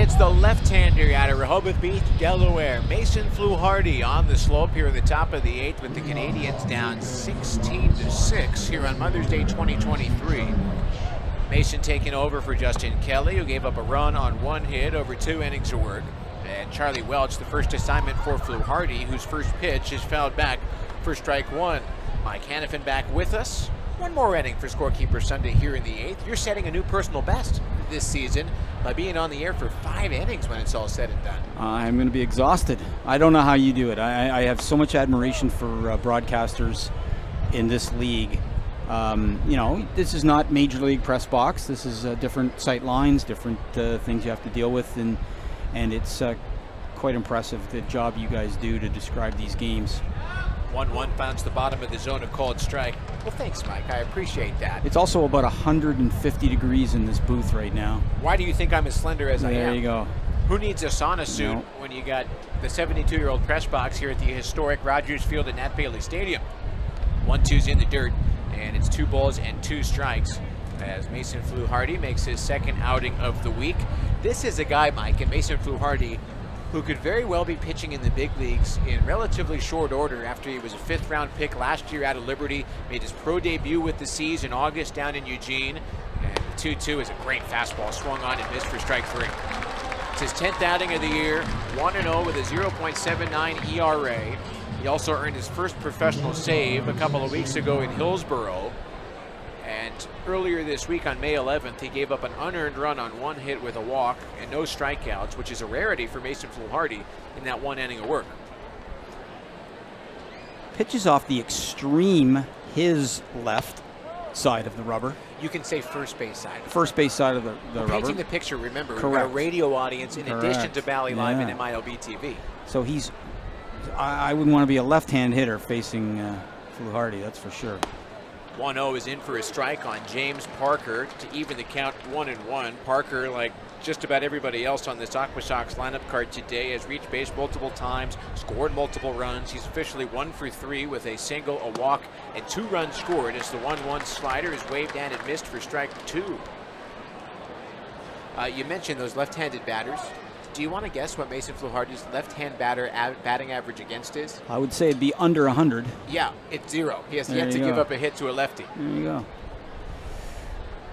It's the left-hander out of Rehoboth Beach, Delaware. Mason Fluharty on the slope here in the top of the 8th with the Canadians down 16-6 here on Mother's Day 2023. Mason taking over for Justin Kelly, who gave up a run on 1 hit over 2 innings of work. And Charlie Welch, the first assignment for Fluharty, whose first pitch is fouled back for strike 1. Mike Hanifin back with us. One more inning for Scorekeeper Sunday here in the 8th. You're setting a new personal best this season by being on the air for 5 innings when it's all said and done. I'm going to be exhausted. I don't know how you do it. I have so much admiration for broadcasters in this league. This is not Major League press box. This is different sight lines, different things you have to deal with, and it's quite impressive the job you guys do to describe these games. 1-1 finds the bottom of the zone, a called strike. Well, thanks, Mike. I appreciate that. It's also about 150 degrees in this booth right now. Why do you think I'm as slender as I am? There you go. Who needs a sauna suit when you got the 72-year-old press box here at the historic Rogers Field at Nat Bailey Stadium? 1-2's in the dirt, and it's 2 balls and 2 strikes as Mason Fluharty makes his second outing of the week. This is a guy, Mike, and Mason Fluharty, who could very well be pitching in the big leagues in relatively short order after he was a 5th-round pick last year out of Liberty, made his pro debut with the C's in August down in Eugene, and the 2-2 is a great fastball swung on and missed for strike 3. It's his 10th outing of the year, 1-0 with a 0.79 ERA. He also earned his first professional save a couple of weeks ago in Hillsborough. And earlier this week on May 11th, he gave up an unearned run on 1 hit with a walk and no strikeouts, which is a rarity for Mason Fluharty in that 1 inning of work. Pitches off the extreme, his left side of the rubber. You can say first base side. First base side of the rubber. Painting the picture, remember, Correct. we've got a radio audience in addition to Bally Live and Yeah. MILB TV. So I wouldn't want to be a left-hand hitter facing Fluharty, that's for sure. 1-0 is in for a strike on James Parker to even the count 1-1. Parker, like just about everybody else on this Aqua Sox lineup card today, has reached base multiple times, scored multiple runs. He's officially 1 for 3 with a single, a walk, and 2 runs scored as the 1-1 slider is waved and it missed for strike 2. You mentioned those left-handed batters. Do you want to guess what Mason Fluharty's left-hand batting average against is? I would say it'd be under 100. Yeah, it's 0. He has yet to give up a hit to a lefty. There you go.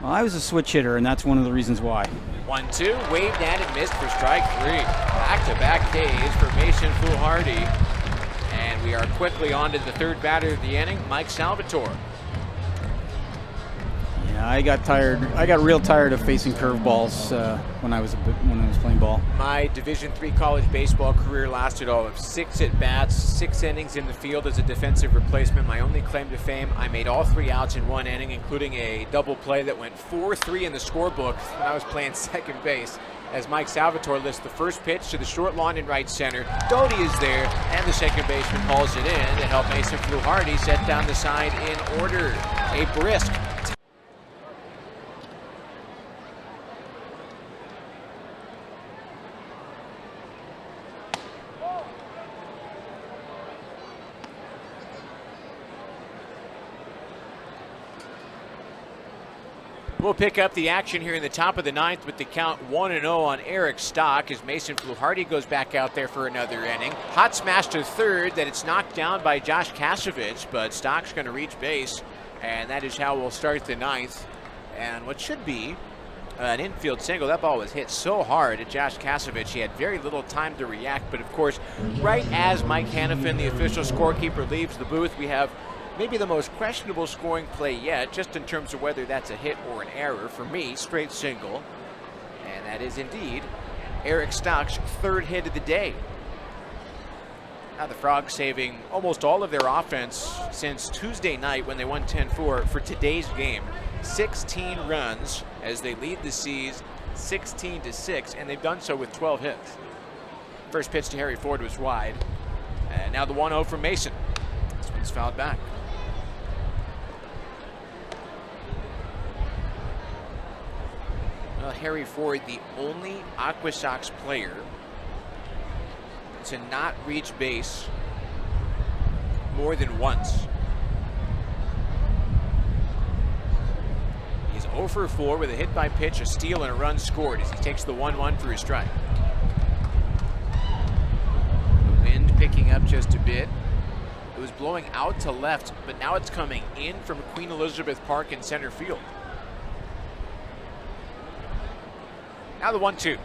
Well, I was a switch hitter, and that's one of the reasons why. 1-2, waved and it missed for strike 3. Back-to-back days for Mason Fluharty. And we are quickly on to the 3rd batter of the inning, Mike Salvatore. Yeah, I got tired. I got real tired of facing curveballs when I was playing ball. My Division III college baseball career lasted all of 6 at-bats, 6 innings in the field as a defensive replacement. My only claim to fame, I made all 3 outs in 1 inning, including a double play that went 4-3 in the scorebook when I was playing second base. As Mike Salvatore lifts the first pitch to the short lawn in right center. Doty is there, and the second baseman hauls it in to help Mason Fluharty set down the side in order. A brisk We'll pick up the action here in the top of the 9th with the count 1-0 on Eric Stock as Mason Fluharty goes back out there for another inning. Hot smash to third that it's knocked down by Josh Kasevich, but Stock's going to reach base, and that is how we'll start the 9th. And what should be an infield single, that ball was hit so hard at Josh Kasevich, he had very little time to react. But of course, right as Mike Hanifin, the official scorekeeper, leaves the booth, we have maybe the most questionable scoring play yet, just in terms of whether that's a hit or an error. For me, straight single. And that is indeed Eric Stock's 3rd hit of the day. Now the Frogs saving almost all of their offense since Tuesday night when they won 10-4 for today's game. 16 runs as they lead the C's 16-6, and they've done so with 12 hits. First pitch to Harry Ford was wide. And now the 1-0 from Mason. This one's fouled back. Well, Harry Ford, the only Aqua Sox player to not reach base more than once. He's 0 for 4 with a hit by pitch, a steal, and a run scored as he takes the 1-1 for his strike. The wind picking up just a bit. It was blowing out to left, but now it's coming in from Queen Elizabeth Park in center field. Now the 1-2.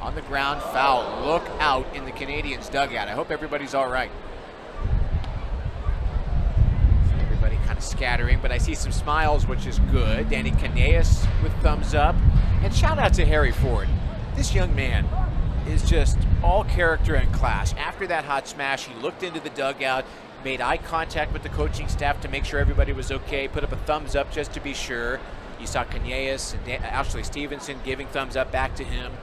On the ground, foul. Look out in the Canadiens' dugout. I hope everybody's all right. Everybody kind of scattering, but I see some smiles, which is good. Danny Canales with thumbs up. And shout out to Harry Ford. This young man is just all character and class. After that hot smash, he looked into the dugout, made eye contact with the coaching staff to make sure everybody was okay, put up a thumbs up just to be sure. You saw Canales and Ashley Stevenson giving thumbs up back to him.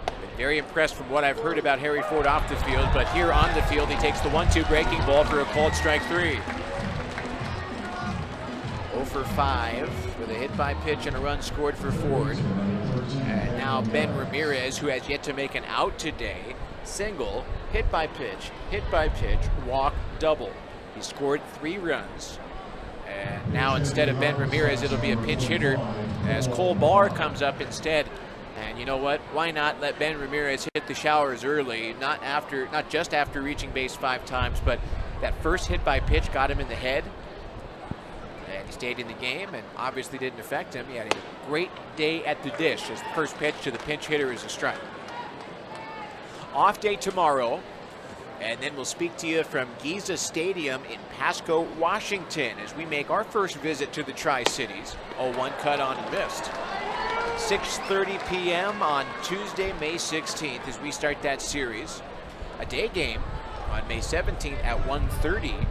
Been very impressed from what I've heard about Harry Ford off the field, but here on the field, he takes the 1-2 breaking ball for a called strike 3. 0 for 5 with a hit by pitch and a run scored for Ford. And now Ben Ramirez, who has yet to make an out today, single, hit by pitch, walk, double. He scored 3 runs. And now instead of Ben Ramirez, it'll be a pinch hitter as Cole Barr comes up instead. And you know what? Why not let Ben Ramirez hit the showers early? Not just after reaching base 5 times, but that first hit by pitch got him in the head. And he stayed in the game and obviously didn't affect him. He had a great day at the dish as the first pitch to the pinch hitter is a strike. Off day tomorrow, and then we'll speak to you from Giza Stadium in Pasco, Washington, as we make our first visit to the Tri-Cities. 0-1 cut on and missed. 6:30 p.m. on Tuesday, May 16th, as we start that series. A day game on May 17th at 1:30,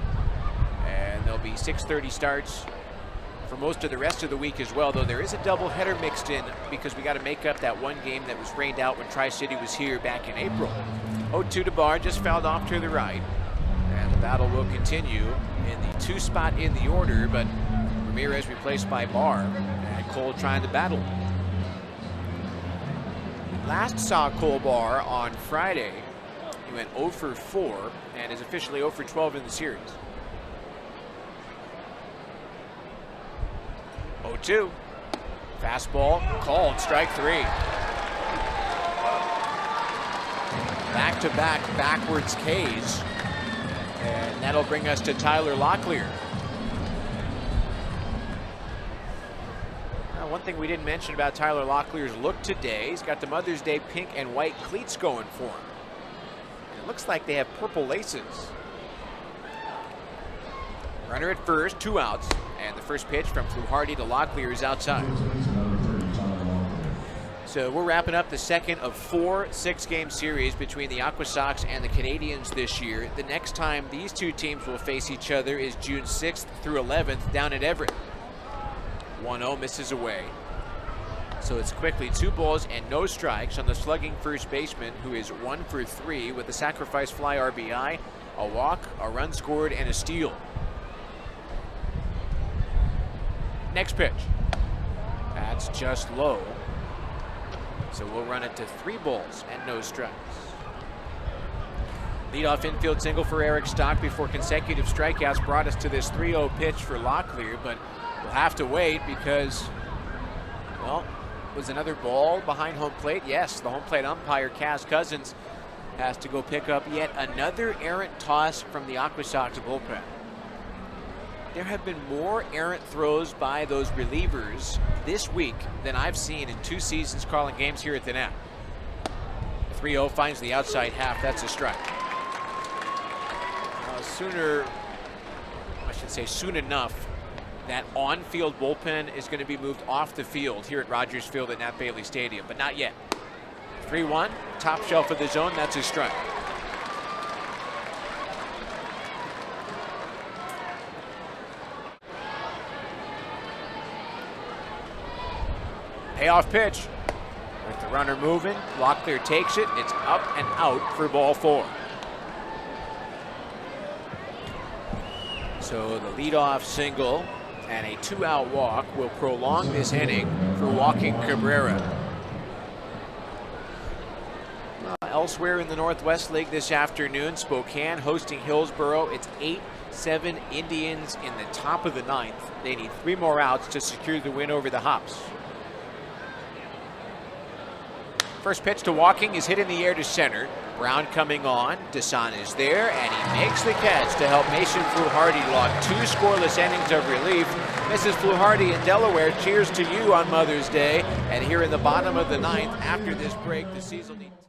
and there'll be 6:30 starts for most of the rest of the week as well, though there is a doubleheader mixed in because we got to make up that one game that was rained out when Tri-City was here back in April. 0-2 to Barr, just fouled off to the right. And the battle will continue in the 2 spot in the order, but Ramirez replaced by Barr, and Cole trying to battle. Last saw Cole Barr on Friday. He went 0 for 4 and is officially 0 for 12 in the series. 0-2. Fastball called, strike 3. Back-to-back backwards Ks. And that'll bring us to Tyler Locklear. Now, one thing we didn't mention about Tyler Locklear's look today, he's got the Mother's Day pink and white cleats going for him. And it looks like they have purple laces. Runner at first, 2 outs, and the first pitch from Fluharty to Locklear is outside. So we're wrapping up the second of 4 6-game series between the Aqua Sox and the Canadiens this year. The next time these two teams will face each other is June 6th through 11th down at Everett. 1-0 misses away. So it's quickly 2 balls and no strikes on the slugging first baseman, who is 1 for 3 with a sacrifice fly RBI, a walk, a run scored, and a steal. Next pitch. That's just low. So we'll run it to 3 balls and no strikes. Leadoff infield single for Eric Stock before consecutive strikeouts brought us to this 3-0 pitch for Locklear, but we'll have to wait because, well, was another ball behind home plate? Yes, the home plate umpire, Kaz Cousins, has to go pick up yet another errant toss from the Aqua Sox bullpen. There have been more errant throws by those relievers this week than I've seen in 2 seasons calling games here at the net. 3-0 finds the outside half. That's a strike. Soon enough, that on-field bullpen is going to be moved off the field here at Rogers Field at Nat Bailey Stadium, but not yet. 3-1, top shelf of the zone. That's a strike. Payoff pitch. With the runner moving, Locklear takes it. It's up and out for ball 4. So the leadoff single and a 2-out walk will prolong this inning for Joaquin Cabrera. elsewhere in the Northwest League this afternoon, Spokane hosting Hillsborough. It's 8-7 Indians in the top of the 9th. They need 3 more outs to secure the win over the Hops. First pitch to Walking is hit in the air to center. Brown coming on. Desan is there, and he makes the catch to help Mason Fluharty log 2 scoreless innings of relief. Mrs. Fluharty in Delaware, cheers to you on Mother's Day. And here in the bottom of the 9th, after this break, the season needs